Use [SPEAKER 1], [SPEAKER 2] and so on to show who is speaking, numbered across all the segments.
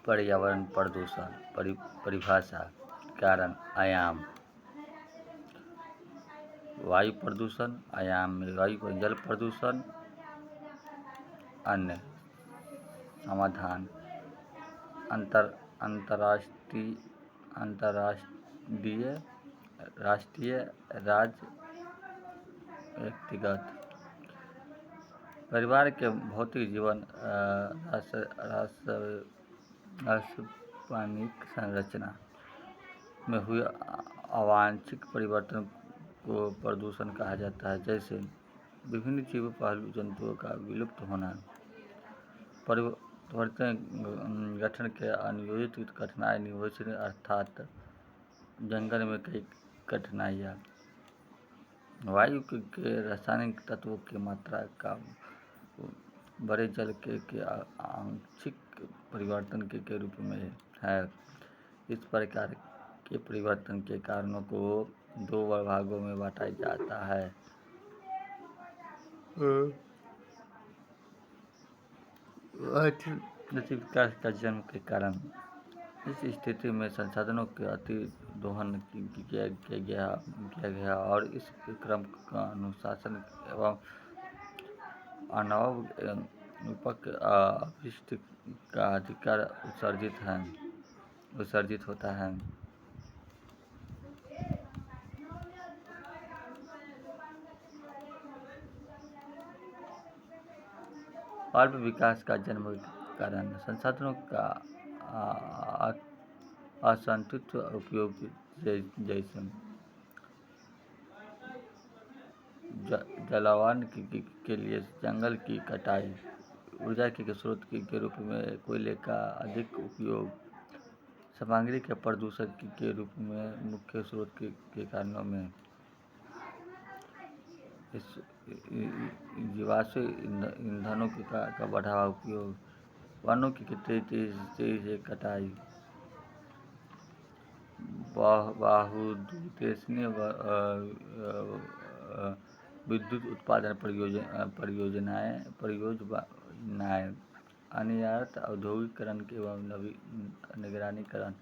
[SPEAKER 1] पर्यावरण प्रदूषण परिभाषा कारण आयाम वायु प्रदूषण आयाम में वायु जल प्रदूषण अन्य समाधान अंतर्राष्ट्रीय राष्ट्रीय राज्य व्यक्तिगत परिवार के भौतिक जीवन रासायनिक संरचना में हुए अवांछित परिवर्तन को प्रदूषण कहा जाता है, जैसे विभिन्न जीव पालतू जंतुओं का विलुप्त होना, परिवर्तन गठन के अनियोजित कठिनाई निवेशन अर्थात जंगल में कई कठिनाइयाँ, वायु के रासायनिक तत्वों की मात्रा का बड़े जल के आंशिक परिवर्तन के रूप में है। इस प्रकार के परिवर्तन के कारणों को दो भागों में बांटा जाता है। विकास का जन्म के कारण इस स्थिति में संसाधनों के अति दोहन किया गया और इस क्रम का अनुशासन एवं अनौपचारिक अवशिष्ट का अधिकार उत्सर्जित होता है। अल्प विकास का जन्म कारण संसाधनों का असंतुलित उपयोग, जैसे जलावन के लिए जंगल की कटाई, ऊर्जा के स्रोत के रूप में कोयले का अधिक उपयोग, सामग्री के प्रदूषण के रूप में मुख्य स्रोत के कारणों में जीवाश्म ईंधनों का बढ़ावा उपयोग, वनों की तेजी से कटाई, बहुउद्देशीय विद्युत उत्पादन परियोजनाएं, अनियमित औद्योगिकीकरण एवं निगरानीकरण,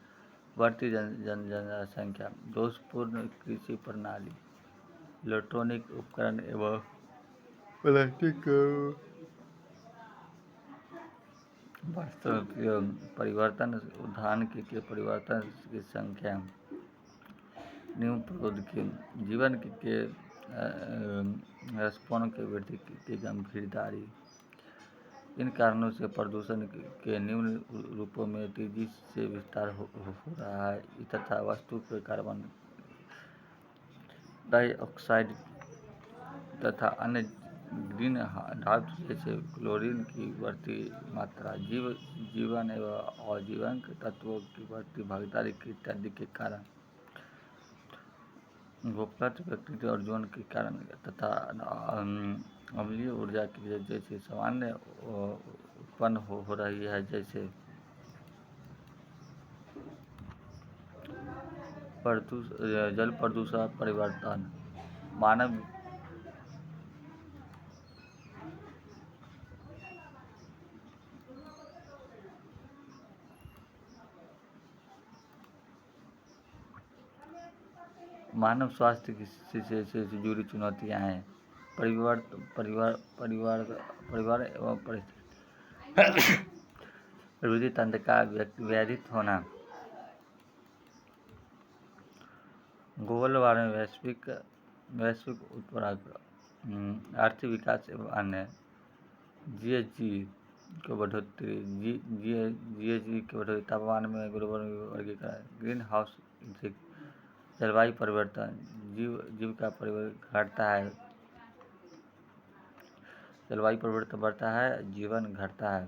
[SPEAKER 1] बढ़ती जनसंख्या, दोषपूर्ण कृषि प्रणाली, इलेक्ट्रॉनिक उपकरण एवं प्लास्टिक परिवर्तन, उद्यान के परिवर्तन की संख्या, न्यू प्रौद्योगिकी, जीवन के रसपन के वृद्धि की गंभीरदारी। इन कारणों से प्रदूषण के निम्न रूपों में तेजी से विस्तार हो रहा है तथा वस्तु के कार्बन डाइऑक्साइड तथा अन्य ग्रीन हाउस जैसे क्लोरीन की बढ़ती मात्रा, जीवन एवं अजीवन तत्वों की बढ़ती भागीदारी इत्यादि के कारण भूपृष्ठ व्यक्तिगत अर्जुन के कारण तथा अम्लीय ऊर्जा की जैसी सामान्य उत्पन्न हो रही है, जैसे जल प्रदूषण परिवर्तन, मानव स्वास्थ्य से जुड़ी चुनौतियां हैं, परिवार एवं परिस्थिति तंत्र का व्याधित होना, ग्लोबल वार्मिंग, वैश्विक उत्पराग, आर्थिक विकास एवं अन्य, जीएचजी की बढ़ोतरी, तापमान में ग्लोबल वर्गीकरण, ग्रीन हाउस इफेक्ट, जलवायु परिवर्तन, जीव का परिवर्तन घटता है, जलवायु परिवर्तन बढ़ता है, जीवन घटता है,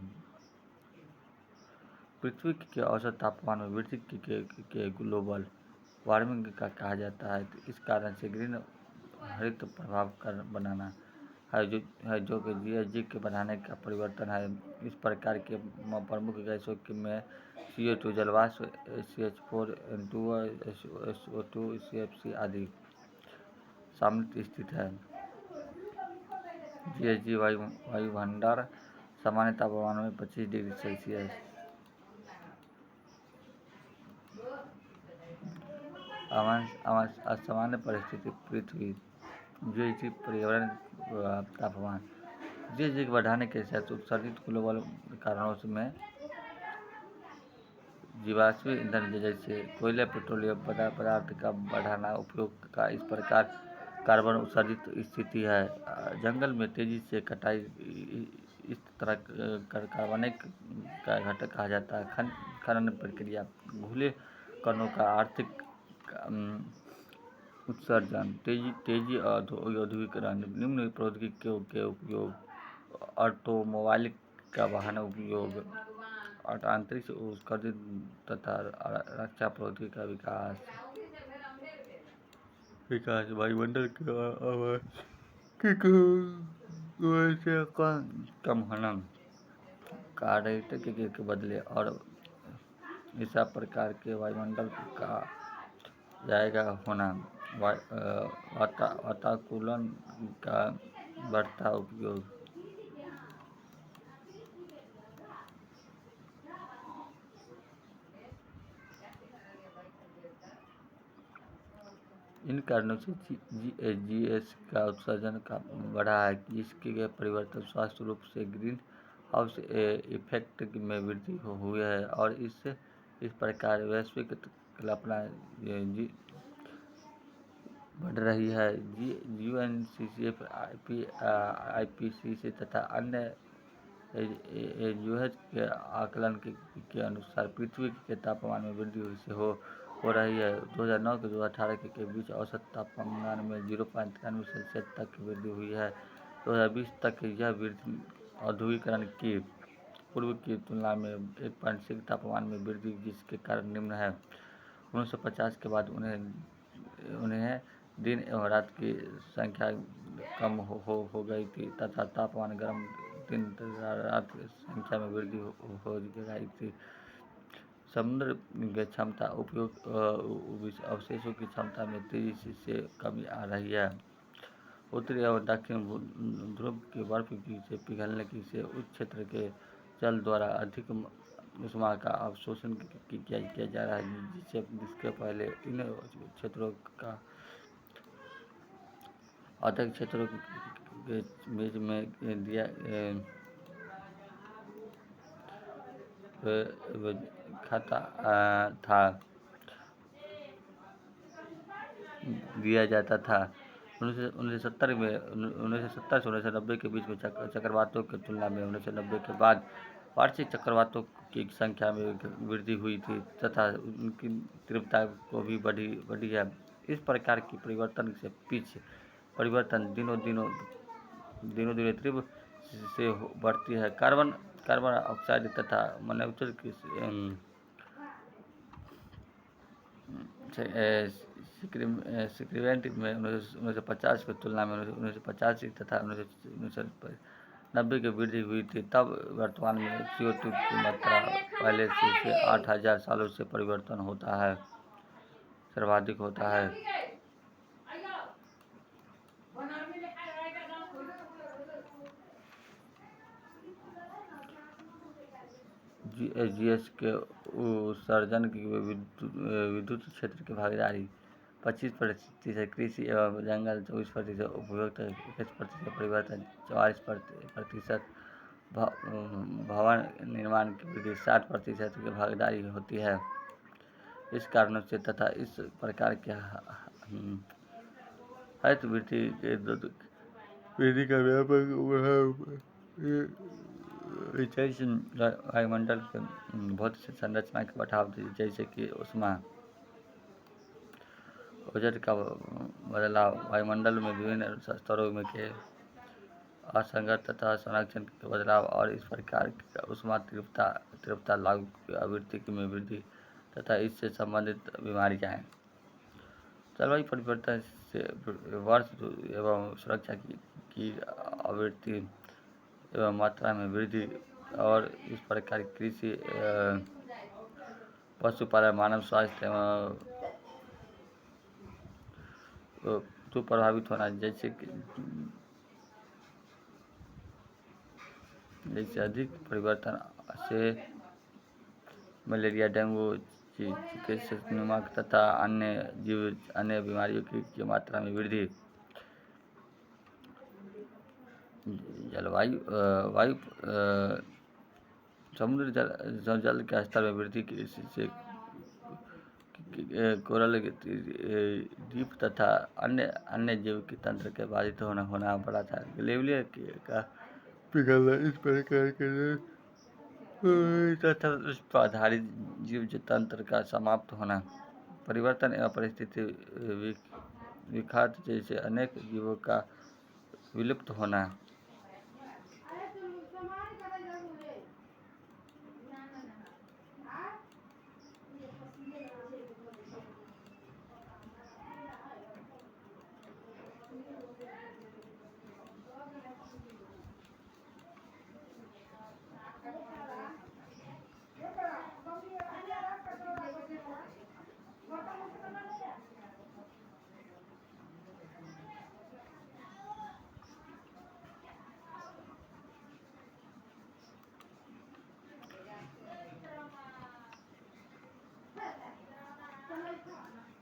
[SPEAKER 1] पृथ्वी के औसत तापमान में वृद्धि के ग्लोबल वार्मिंग का कहा जाता है। इस कारण से ग्रीन हरित प्रभाव का बनाना है जो कि जीएचजी के बढ़ाने का परिवर्तन है। इस प्रकार के प्रमुख गैसों में CO2 जलवाष्प, CH4, N2O, SO2, CFC आदि सम्मिलित स्थित है। जीएचजी वायुमंडल सामान्य तापमान में 25 डिग्री सेल्सियस असामान्य परिस्थिति पृथ्वी, जीव पर्यावरण तापमान जी बढ़ाने के साथ उत्सर्जित ग्लोबल कारणों में जीवाश्म ईंधन जैसे कोयले, पेट्रोलियम पदार्थ का बढ़ाना उपयोग का इस प्रकार कार्बन उत्सर्जित स्थिति है। जंगल में तेजी से कटाई इस तरह कार्बनिक का घटक कहा जाता है। खनन प्रक्रिया, भूले कणों का आर्थिक उत्सर्जन, तेजी औद्योगिकरण, निम्न प्रौद्योगिकियों के उपयोग, ऑटोमोबाइल का वाहन उपयोग और अंतरिक्ष उत्सर्जन तथा रक्षा प्रौद्योगिकी का विकास वायुमंडल के आवास कम होना, कार्बन के बदले और इस प्रकार के वायुमंडल का जाएगा होना, वातानुकूलन का बढ़ता उपयोग। इन कारणों से जीएस का उत्सर्जन का बढ़ा है, जिसके परिवर्तन स्वास्थ्य रूप से ग्रीन हाउस इफेक्ट में वृद्धि हुई है और इस प्रकार वैश्विक कल्पना बढ़ रही है। यूएनसीसीएफ, आईपीसीसी तथा अन्य एनजीओज के आकलन के अनुसार पृथ्वी के तापमान में वृद्धि से हो रही है। 2009 से 2018 के बीच औसत तापमान में 0.93 सेल्सियस तक की वृद्धि हुई है। 2020 तक यह वृद्धि औद्योगिकरण की पूर्व की तुलना में 1.6 तापमान में वृद्धि, जिसके कारण निम्न है। 1950 के बाद उन्हें दिन एवं रात की संख्या कम हो गई थी तथा तापमान गर्म दिन रात की संख्या में वृद्धि हो गई थी। समुद्र की क्षमता उपयोग अवशेषों की क्षमता में तेजी से कमी आ रही है। उत्तरी और दक्षिण ध्रुव की बर्फ से पिघलने से उस क्षेत्र के जल द्वारा अधिक ऊष्मा का अवशोषण किया जा रहा है, जिसके पहले इन क्षेत्रों का अधिक क्षेत्रों के बीच में दिया जाता था। 1970 से 1990 के बीच में चक्रवातों की तुलना में 1990 के बाद वार्षिक चक्रवातों की संख्या में वृद्धि हुई थी तथा उनकी तीव्रता को भी बढ़ी है। इस प्रकार की परिवर्तन से पीछे परिवर्तन दिनों दिन तीव्र से बढ़ती है। कार्बन ऑक्साइड तथा मोनोऑक्साइड की सिक्रीवेंट में 1950 की तुलना में 1985 तथा 1990 की वृद्धि हुई थी। तब वर्तमान में CO2 की मात्रा पहले से 8000 सालों से परिवर्तन होता है, सर्वाधिक होता है। जीएस के उत्सर्जन की विद्युत क्षेत्र की भागीदारी 25%, कृषि एवं जंगल 24%, उपभोक्ता 21%, परिवर्तन 44%, भवन निर्माण की वृद्धि 60% की भागीदारी होती है। इस कारणों से तथा इस प्रकार के हरित वृद्धि का व्यापक वायुमंडल के भौतिक संरचना के बढ़ाव, जैसे कि ऊष्मा ओजोन का बदलाव, वायुमंडल में विभिन्न स्तरों में के असंगत तथा संरक्षण के बदलाव और इस प्रकार की ऊष्मा तीव्रता लागू आवृत्ति में वृद्धि तथा इससे संबंधित बीमारियां। जलवायु परिवर्तन से वर्ष एवं सुरक्षा की आवृत्ति एवं मात्रा में वृद्धि और इस प्रकार कृषि, पशुपालन, मानव स्वास्थ्य एवं तो प्रभावित होना, जैसे अधिक परिवर्तन से मलेरिया, डेंगू चिकित्सक तथा अन्य बीमारियों की मात्रा में वृद्धि। जलवायु वायु समुद्र जल के स्तर में वृद्धि से कोरल द्वीप तथा अन्य जीव के तंत्र के बाधित होना बढ़ा था। ग्लेशियर का पिघलना इस प्रकार के तथा उस पर आधारित जीव तंत्र का समाप्त होना, परिवर्तन एवं परिस्थिति विघात जैसे अनेक जीवों का विलुप्त होना।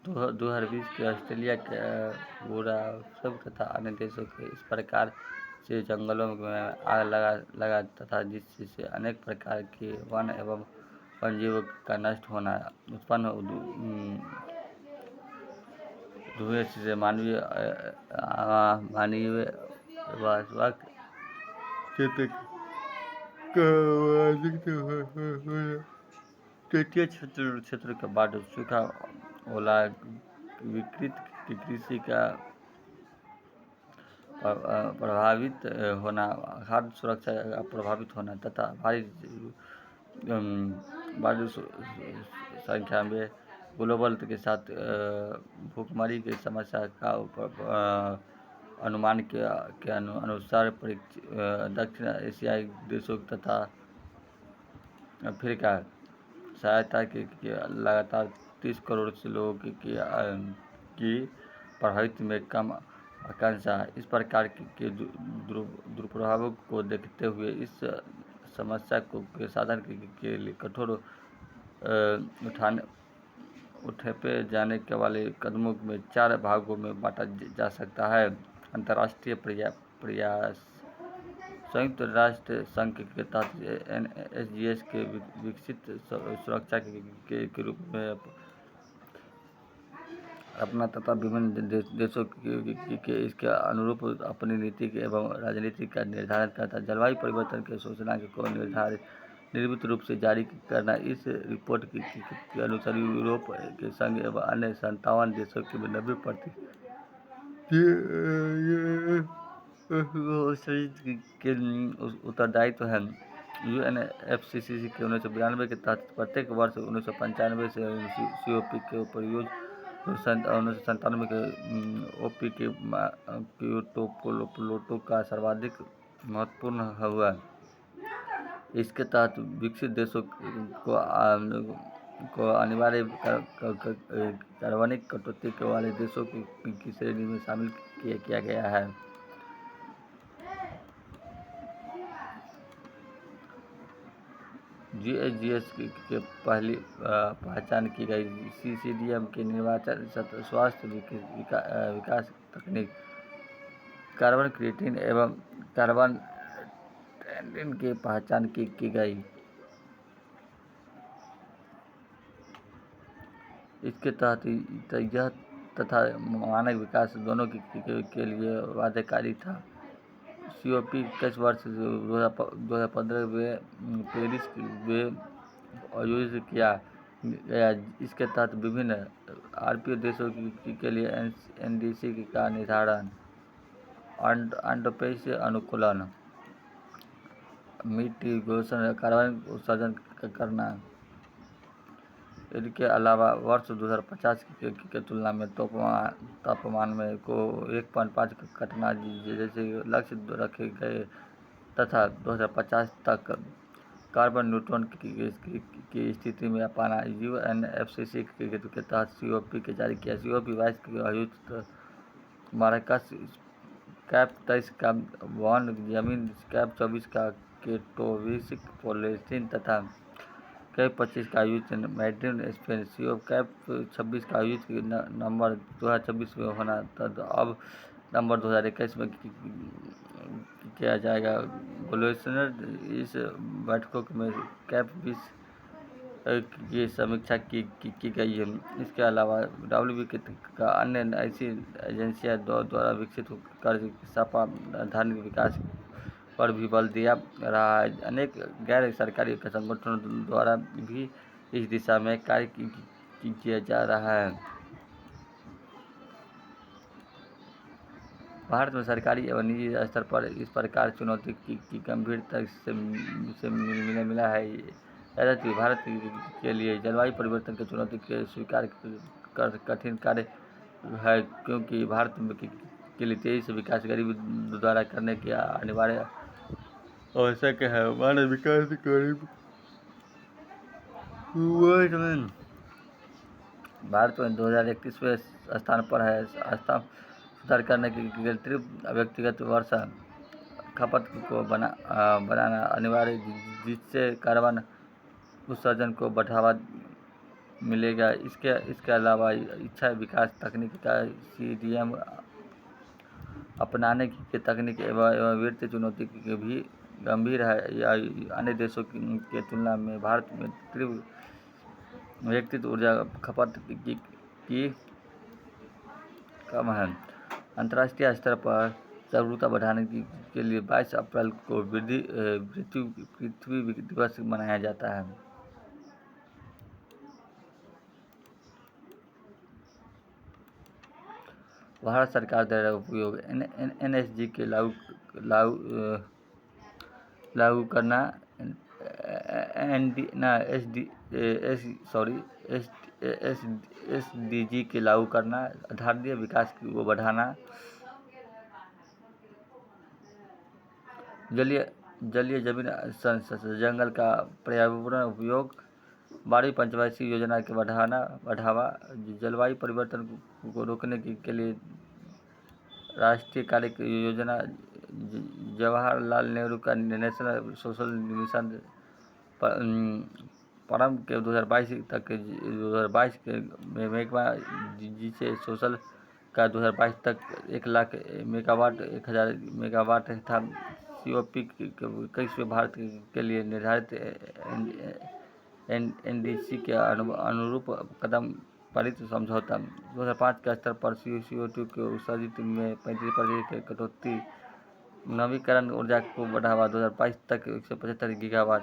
[SPEAKER 1] 2020 के ऑस्ट्रेलिया के बूढ़ा सब तथा अन्य देशों के इस प्रकार से जंगलों में आग लगा तथा जिससे अनेक प्रकार के वन एवं वन्यजीवों का नष्ट होना उत्पन्न धुएं से मानवीय क्षेत्र तटीय क्षेत्र का बाढ़, सूखा, ओला विकृत कृषि का प्रभावित होना, खाद्य सुरक्षा का प्रभावित होना तथा भारी संख्या में ग्लोबल के साथ भूखमरी की समस्या का अनुमान के अनुसार दक्षिण एशियाई देशों तथा अफ्रीका सहायता के लगातार 30 करोड़ से लोगों की प्रभावित में कम आकांक्षा। इस प्रकार के दुष्प्रभावों को देखते हुए इस समस्या के साधन के लिए कठोर उठाए जाने के वाले कदमों में 4 भागों में बांटा जा सकता है। अंतर्राष्ट्रीय प्रयास। संयुक्त राष्ट्र संघ के तहत SGS के विकसित सुरक्षा के रूप में अपना तथा विभिन्न देशों के इसके अनुरूप अपनी नीति एवं राजनीति का निर्धारण करता है। जलवायु परिवर्तन के सूचना को निर्भीत रूप से जारी करना। इस रिपोर्ट के अनुसार यूरोप के संघ एवं अन्य 57 देशों के 90% के उत्तरदायित्व है। UNFCCC के 1992 के तहत प्रत्येक वर्ष 1995 से COP के प्रयोग 1997 के OP के क्योटो प्रोटोकॉल का सर्वाधिक महत्वपूर्ण हुआ। इसके तहत विकसित देशों को अनिवार्य कार्बनिक कटौती वाले देशों की श्रेणी में शामिल किया गया है। GHGs के पहली पहचान की गई। CCDM के निर्वाचन स्वास्थ्य विकास तकनीक, कार्बन क्रेडिट एवं कार्बन ट्रेडिंग की पहचान की गई। इसके तहत यह तथा मानव विकास दोनों के लिए बाध्यकारी था। COP 21 वर्ष 2015 में पेरिस में आयोजित किया गया। इसके तहत विभिन्न RPO देशों के लिए NDC का निर्धारण, अंडोपेश अनुकूलन, मिटिगेशन, कार्बन उत्सर्जन करना। इसके अलावा वर्ष 2050 की तुलना में तापमान में को 1.5 घटना जैसे लक्ष्य रखे गए तथा 2050 तक कार्बन न्यूट्रल की स्थिति में पाना। UNFCCC के तहत COP के जारी किया। COP 22 के आयोजित मार्कस कैप 23 का वन जमीन, कैप 24 का केटोविसिक पॉलिथीन तथा कैप 25 का आयोजन मैड्रिड स्पेन। CO कैप 26 का आयोजन नवंबर 2026 में होना था, अब नवंबर 2021 में किया जाएगा। ग्लोसनर इस बैठकों में कैप 20 की समीक्षा की गई है। इसके अलावा WB का अन्य ऐसी एजेंसियां द्वारा विकसित कर सपा आधारित विकास पर भी बल दिया रहा है। अनेक गैर सरकारी संगठनों द्वारा भी इस दिशा में कार्य किया जा रहा है। भारत में सरकारी एवं निजी स्तर पर इस प्रकार चुनौती की गंभीरता से मिला है। यद्यपि भारत के लिए जलवायु परिवर्तन की चुनौती के स्वीकार कर कठिन कार्य है, क्योंकि भारत के लिए तेजी से विकास गरीबी द्वारा करने की अनिवार्य आवश्यक है। मानव विकास गरीब भारत में 2031वें स्थान पर है। सुधार करने के लिए व्यक्तिगत वर्ष खपत को बनाना अनिवार्य, जिससे कार्बन उत्सर्जन को बढ़ावा मिलेगा। इसके अलावा इच्छा विकास तकनीक का CDM अपनाने की तकनीक एवं वित्तीय चुनौती भी गंभीर है। अन्य देशों की तुलना में भारत में तीव्र व्यक्तिगत ऊर्जा खपत की कम है। अंतर्राष्ट्रीय स्तर पर जागरूकता बढ़ाने के लिए 22 अप्रैल को पृथ्वी दिवस मनाया जाता है। भारत सरकार द्वारा उपयोग NSG के लागू करना, SDG के लागू करना, आधारभूत विकास को बढ़ाना, जलीय जमीन जंगल का पर्यावरण उपयोग, बारहवीं पंचवार्षिक योजना के बढ़ावा, जलवायु परिवर्तन को रोकने के लिए राष्ट्रीय कार्य योजना, जवाहरलाल नेहरू का नेशनल सोशल मिशन प्रारंभ के 2022 के मेगा जिसे सोशल का 2022 तक 1,00,000 मेगावाट 1,000 मेगावाट था। COP 21वें भारत के लिए निर्धारित NDC के अनुरूप कदम पारित समझौता। 2005 के स्तर पर CO2 के उत्सर्जित में 35% की कटौती, नवीकरण ऊर्जा को बढ़ावा, 2022 तक 175 गीगावाट।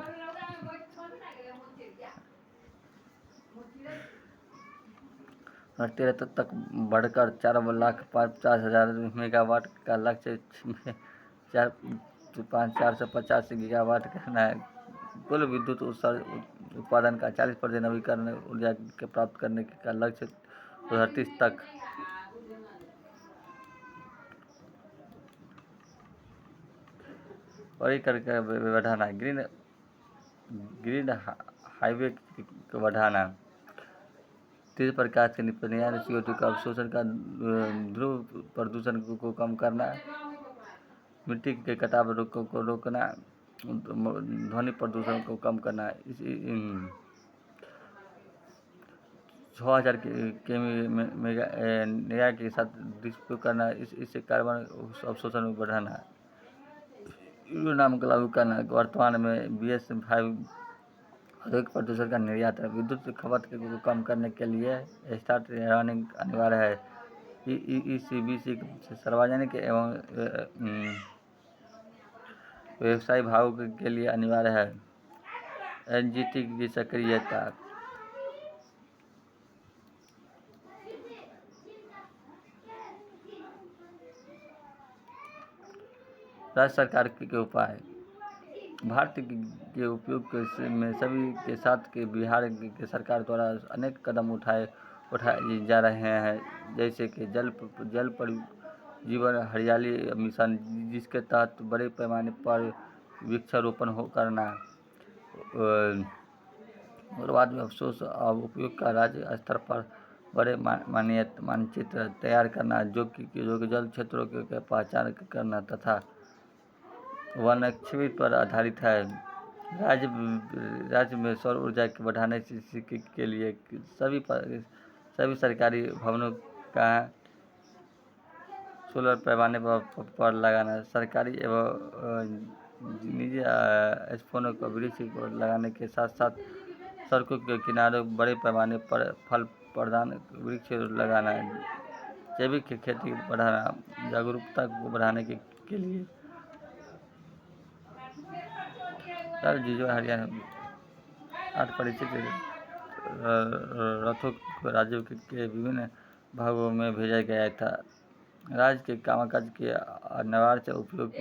[SPEAKER 1] 2013 तक बढ़कर 4,50,000 मेगावाट का लक्ष्य 450 गीगावाट करना है। कुल विद्युत उत्पादन का 40% नवीकरण ऊर्जा के प्राप्त करने का लक्ष्य 2030 तक। परिकर बढ़ाना, ग्रीन हाईवे को बढ़ाना, तेज प्रकाश के निपटान, CO2 का अवशोषण का ध्रुव प्रदूषण को कम करना, मिट्टी के कटाव को रोकना, ध्वनि प्रदूषण को कम करना, 6,000 मेगा के साथ डिस्प्ले करना, इससे कार्बन अवशोषण में बढ़ाना, यूरो नाम को लागू करना। वर्तमान में BS5 औद्योगिक प्रदूषण का निर्यात है। विद्युत खपत को कम करने के लिए स्मार्ट रनिंग अनिवार्य है। ECBC सार्वजनिक एवं व्यवसाय भाग के लिए अनिवार्य है। NGT की सक्रियता, राज्य सरकार के उपाय, भारत के उपयोग में सभी के साथ के बिहार के सरकार द्वारा अनेक कदम उठाए जा रहे हैं, जैसे कि जल पर जीवन हरियाली मिशन, जिसके तहत बड़े पैमाने पर वृक्षारोपण करना, और बाद में अफसोस और उपयोग का राज्य स्तर पर बड़े मानचित्र तैयार करना, जो कि जल क्षेत्रों की पहचान करना तथा वनक्षेत्र पर आधारित है। राज्य राज्य में सौर ऊर्जा के बढ़ाने के लिए सभी सरकारी भवनों का सोलर पैमाने पर लगाना, सरकारी एवं निजी स्पोनों को वृक्ष लगाने के साथ साथ सड़कों के किनारों बड़े पैमाने पर फल प्रदान वृक्ष लगाना, जैविक खेती बढ़ाना, जागरूकता को बढ़ाने के लिए जियो हरियाणा 8 परिचित रथों को राज्य के विभिन्न भागों में भेजा गया था। राज्य के कामकाज के अनिवार्य उपयोग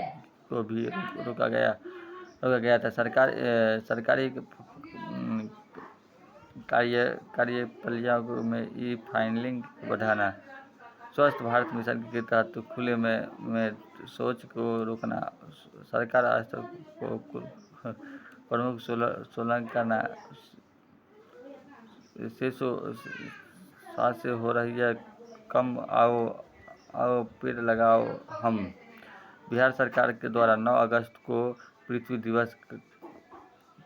[SPEAKER 1] को भी रोका गया था। सरकारी कार्यप्रणालियों में ई फाइलिंग बढ़ाना, स्वच्छ भारत मिशन के तहत खुले में शौच को रोकना, सरकार स्तर को प्रमुख सोलंग करना, साथ से हो रही है कम, आओ पेड़ लगाओ हम। बिहार सरकार के द्वारा 9 अगस्त को पृथ्वी दिवस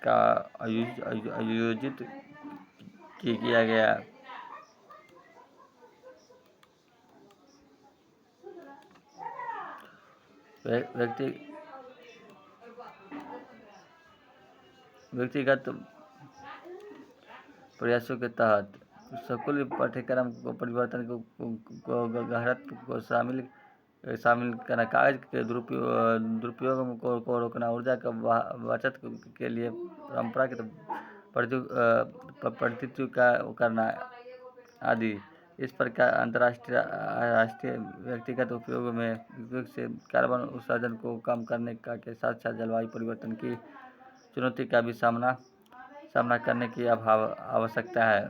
[SPEAKER 1] का आयोजित किया गया। व्यक्तिगत प्रयासों के तहत स्कूली पाठ्यक्रम को परिवर्तन को गहराई को शामिल करना, कागज के दुरुपयोग को रोकना, ऊर्जा का बचत के लिए परंपरागत पद्धतियों का करना आदि। इस प्रकार अंतर्राष्ट्रीय राष्ट्रीय व्यक्तिगत उपयोग से कार्बन उत्सर्जन को कम करने के साथ साथ जलवायु परिवर्तन की चुनौती का भी सामना करने की आवश्यकता है।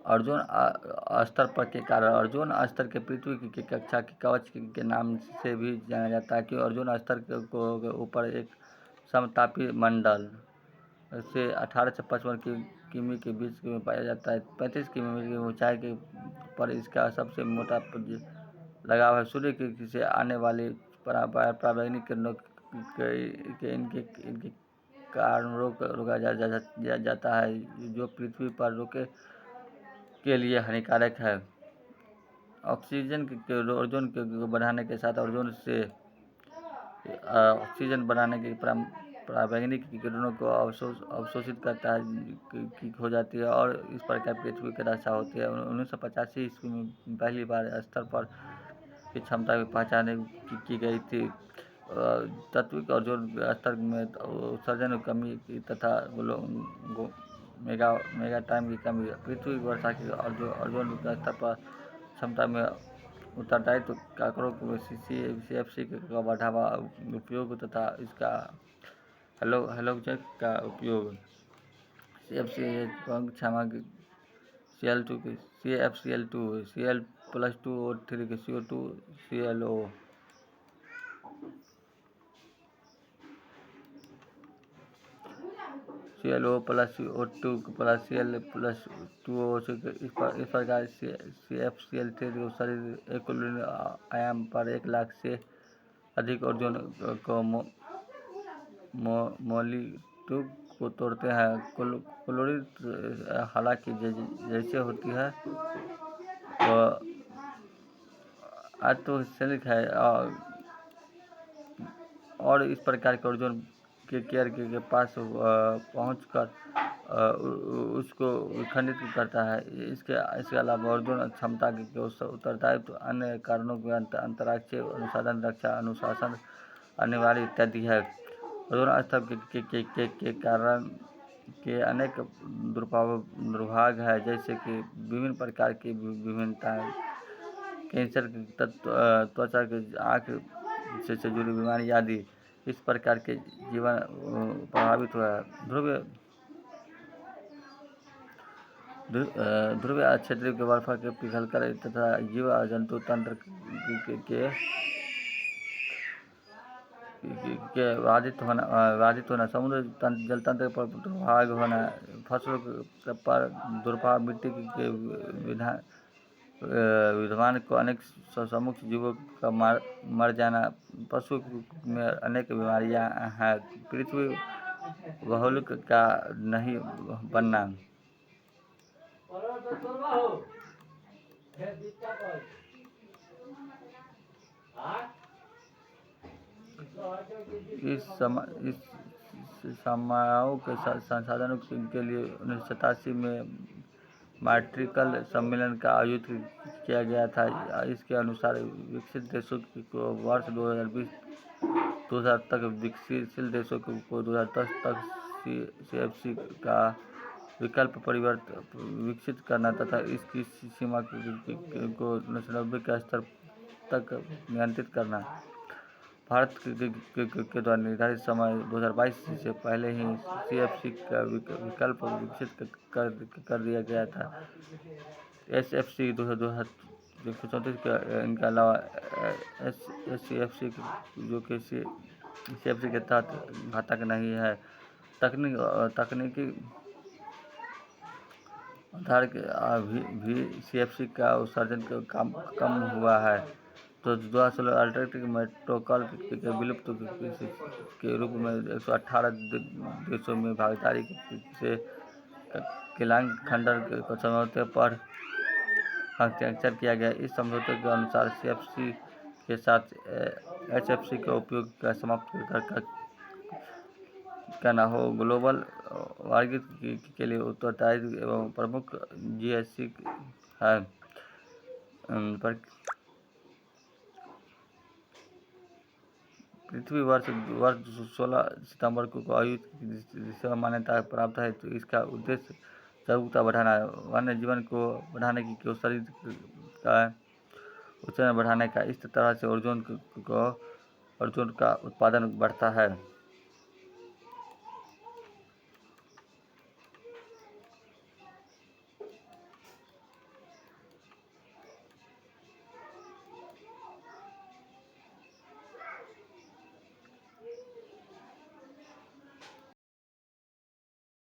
[SPEAKER 1] ओजोन स्तर पर के कारण ओजोन स्तर के पृथ्वी की कक्षा के कवच के नाम से भी जाना जाता है, कि ओजोन स्तर के ऊपर एक समतापी मंडल से 18 से 55 किमी के बीच में पाया जाता है। 35 किमी की ऊंचाई के पर इसका सबसे मोटा लगाव है। सूर्य से आने वाली पराबैंगनी किरणों के इनके कारण रोका जाता है, जो पृथ्वी पर के लिए हानिकारक है। ऑक्सीजन के बढ़ाने के साथ ओजोन से ऑक्सीजन बनाने के पराबैंगनी किरणों को अवशोषित करता है हो जाती है और इस प्रकार पृथ्वी की रक्षा होती है। 1985 ईस्वी में पहली बार स्तर पर की क्षमता की पहचान की गई थी। तात्विक ओजोन स्तर में उत्सर्जन कमी तथा मेगा टाइम की कमी, पृथ्वी वर्षा की ओजोन स्तर पर क्षमता में उत्तरदायित्व आंकड़ों को CFC का बढ़ावा उपयोग तथा इसका हैलोजन का उपयोग, CFC क्षमा Cl2 CFCl2 Cl+2O3 CO2 ClO ClO+O2 Cl+2O। इस प्रकार CFCl3 को शरीर एक आयाम पर 1 लाख से अधिक ओजोन को मॉलिक्यूल को तोड़ते हैं। क्लोरीन हालांकि जैसे होती है वह अत्यधिक है और इस प्रकार के ओजोन के केयर के पास पहुंचकर उसको विखंडित करता है। इसके अलावा ओजोन क्षमता के उत्तरदायित्व अन्य कारणों के अंतर्राष्ट्रीय अनुशासन अनिवार्य इत्यादि है। ओजोन स्तर के कारण के अनेक दुर्भाग है, जैसे कि विभिन्न प्रकार की विभिन्नताएं, कैंसर, त्वचा के आँख से जुड़ी बीमारी आदि। इस प्रकार के जीवन प्रभावित हुआ है। ध्रुवीय क्षेत्रों के बर्फ के पिघलकर तथा जीव जंतु तंत्र के के बाधित होना, समुद्र जल तंत्र पर प्रभाव होना, फसलों पर दुर्भाव, मिट्टी के विद्यमान को अनेक समुद्र जीवों का मर जाना, पशु में अनेक बीमारियां हैं, पृथ्वी भौगोलिक का नहीं बनना। इस समारोह के संसाधनों के लिए 1987 में मॉन्ट्रियल सम्मेलन का आयोजन किया गया था। इसके अनुसार विकसित देशों को वर्ष 2020 तक, विकासशील देशों को 2010 तक CFC का विकल्प विकसित करना तथा इसकी सीमा को 1990 के स्तर तक नियंत्रित करना। भारत के द्वारा निर्धारित समय 2022 से पहले ही CFC का विकल्प विकसित कर दिया गया था। SFC 2034 के इनके अलावा SCFC जो कि CFC के तहत घातक नहीं है। तकनीकी आधार भी CFC का उत्सर्जन कम हुआ है। तो 2016 अल्टरनेटिव प्रोटोकॉल के विलुप्त के रूप में 118 देशों में भागीदारी से केलांग खंडर के समझौते पर हस्ताक्षर किया गया। इस समझौते के अनुसार CFC के साथ HFC का उपयोग का समाप्त करना हो। ग्लोबल वार्मिंग के लिए उत्तरदायी एवं प्रमुख GHG है। पृथ्वी वर्ष 16 सितंबर को आयोजित जिसे मान्यता प्राप्त है। तो इसका उद्देश्य जागरूकता बढ़ाना, वन्य जीवन को बढ़ाने की शरीर का उत्सर्जन बढ़ाने का। इस तरह से ओजोन का उत्पादन बढ़ता है।